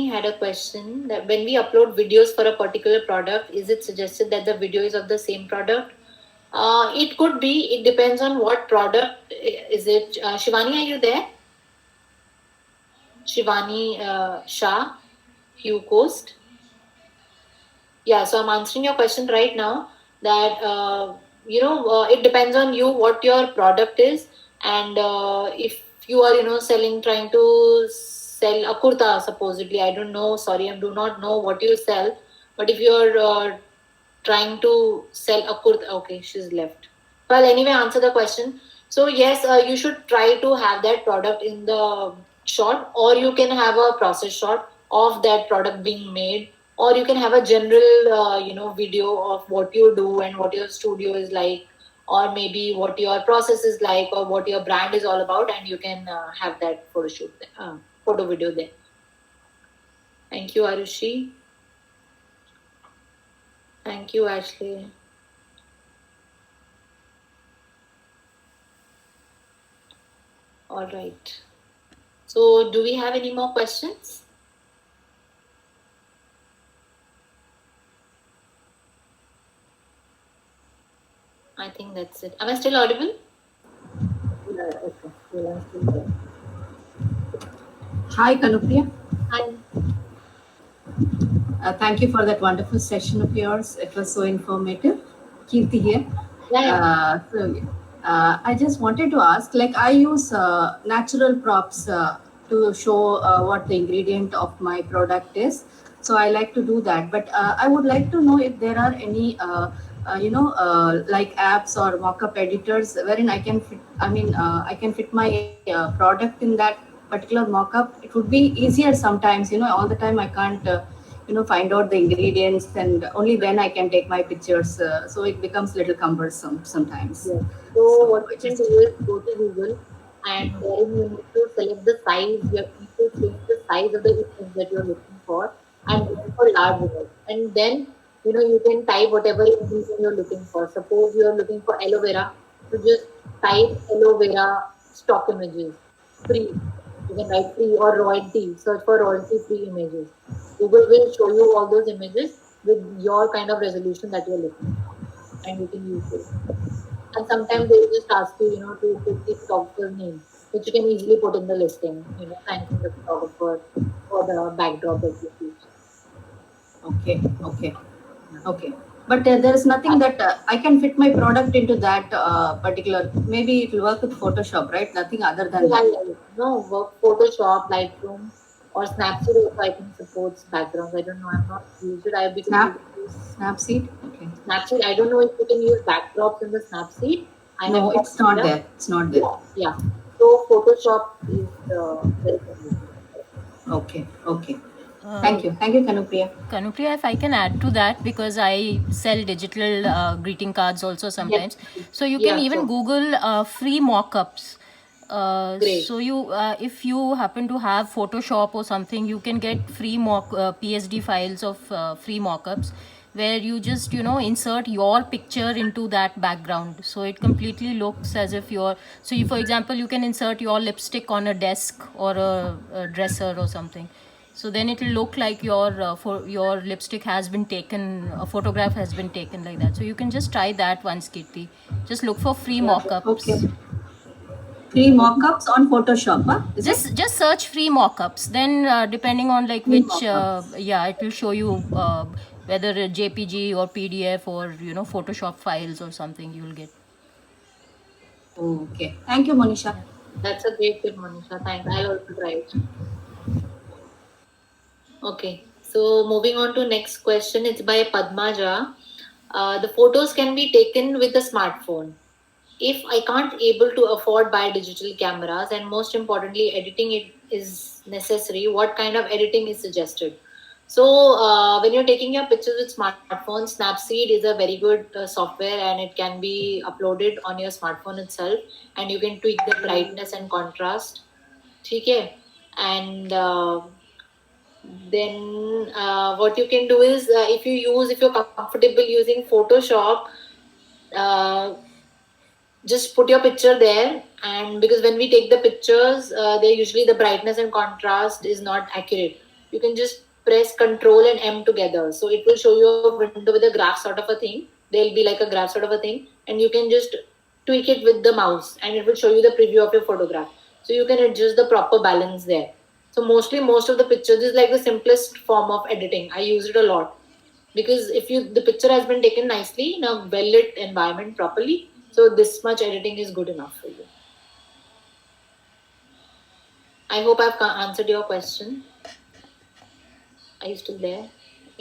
had a question that when we upload videos for a particular product, is it suggested that the video is of the same product? It could be. It depends on what product is it. Shivani, are you there? Shivani Shah, Hugh Coast. Yeah, so I'm answering your question right now that it depends on you what your product is, and if you are selling, trying to sell a kurta supposedly. I don't know. Sorry, I do not know what you sell, but if you're trying to sell a kurta, okay, she's left. Well, anyway, answer the question. So yes, you should try to have that product in the shot, or you can have a process shot of that product being made, or you can have a general video of what you do and what your studio is like, or maybe what your process is like, or what your brand is all about, and you can have that photo shoot photo video there. Thank you, Arushi. Thank you, Ashley. All right. So, do we have any more questions? I think that's it. Am I still audible? Yeah, okay. Yeah, I'm still there. Hi, Kanupriya. Hi. Thank you for that wonderful session of yours. It was so informative. Kirti here. Yeah. I just wanted to ask, like, I use natural props to show what the ingredient of my product is. So I like to do that. But I would like to know if there are any, like apps or mock-up editors wherein I can fit. I mean, I can fit my product in that particular mock-up. It would be easier sometimes. All the time I can't. Find out the ingredients, and only then I can take my pictures, so it becomes a little cumbersome sometimes. Yes. So So what you I can just do is go to Google, and then you need to select the size. You need to change the size of the image that you're looking for, and look for large image. And then you can type whatever ingredient you're looking for. Suppose you're looking for aloe vera, so just type aloe vera stock images, free. You can write free or royalty. Search for royalty free images. Google will show you all those images with your kind of resolution that you're looking for, and you can use those. And sometimes they will just ask you, to put the photographer's name, which you can easily put in the listing, thanking the photographer for the backdrop that you use. okay, okay, Yeah. okay. But there is nothing that I can fit my product into that particular. Maybe it will work with Photoshop, right? Nothing other than Yeah, that. yeah, yeah. No, work Photoshop, Lightroom, or Snapseed also I think supports backgrounds. I don't know. I'm not used it. Because I Snap, use Snapseed. Okay. Snapseed. I don't know if you can use backdrops in the Snapseed. I have No, no it's not idea. there. It's not there. Yeah. So Photoshop is very convenient. Okay, okay. Uh, Thank you, Kanupriya. Kanupriya, if I can add to that, because I sell digital greeting cards also Yes. sometimes. So you can Yeah. even So Google free mock-ups. great. If you happen to have Photoshop or something, you can get free PSD files of free mock-ups where you just insert your picture into that background, so it completely looks as if you're. So for example, you can insert your lipstick on a desk or a dresser or something, so then it will look like for your lipstick has been taken, a photograph has been taken like that. So you can just try that once, Kirti. Just look for free Yeah. Okay. mock-ups. Free mock-ups on Photoshop, huh? Is it? Just search free mockups, then depending on like Free which mock-ups. yeah, it will show you whether a jpg or pdf or photoshop files or something you'll get. Okay. Thank you, Monisha. Yeah. That's a great tip, Monisha. Thanks. I'll also try it. Okay. So moving on to next question. It's by Padmaja. The photos can be taken with a smartphone. If I can't able to afford buy digital cameras, and most importantly editing it is necessary, what kind of editing is suggested? So when you're taking your pictures with smartphone, Snapseed is a very good software, and it can be uploaded on your smartphone itself, and you can tweak the brightness and contrast. Okay. And then what you can do is, if you're comfortable using Photoshop, uh, just put your picture there. And because when we take the pictures, they usually the brightness and contrast is not accurate. you can just press Control and M together. So it will show you a window with a graph sort of a thing. There'll be like a graph sort of a thing, and you can just tweak it with the mouse, and it will show you the preview of your photograph. So you can adjust the proper balance there. So mostly, most of the pictures is like the simplest form of editing. I use it a lot because if the picture has been taken nicely in a well lit environment properly, so this much editing is good enough for you. I hope I've answered your question. Are you still there?